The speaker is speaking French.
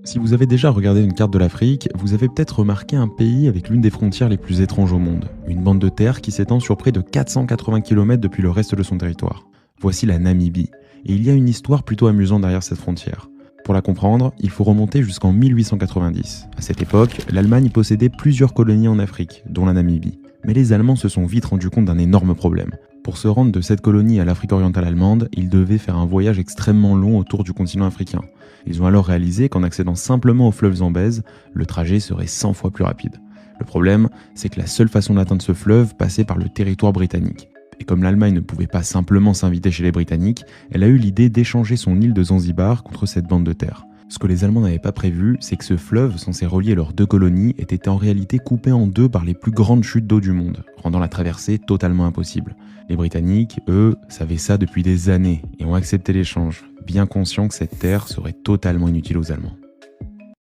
Si vous avez déjà regardé une carte de l'Afrique, vous avez peut-être remarqué un pays avec l'une des frontières les plus étranges au monde, une bande de terre qui s'étend sur près de 480 km depuis le reste de son territoire. Voici la Namibie, et il y a une histoire plutôt amusante derrière cette frontière. Pour la comprendre, il faut remonter jusqu'en 1890. À cette époque, l'Allemagne possédait plusieurs colonies en Afrique, dont la Namibie. Mais les Allemands se sont vite rendus compte d'un énorme problème. Pour se rendre de cette colonie à l'Afrique orientale allemande, ils devaient faire un voyage extrêmement long autour du continent africain. Ils ont alors réalisé qu'en accédant simplement au fleuve Zambèze, le trajet serait 100 fois plus rapide. Le problème, c'est que la seule façon d'atteindre ce fleuve passait par le territoire britannique. Et comme l'Allemagne ne pouvait pas simplement s'inviter chez les Britanniques, elle a eu l'idée d'échanger son île de Zanzibar contre cette bande de terre. Ce que les Allemands n'avaient pas prévu, c'est que ce fleuve, censé relier leurs deux colonies, était en réalité coupé en deux par les plus grandes chutes d'eau du monde, rendant la traversée totalement impossible. Les Britanniques, eux, savaient ça depuis des années et ont accepté l'échange, bien conscients que cette terre serait totalement inutile aux Allemands.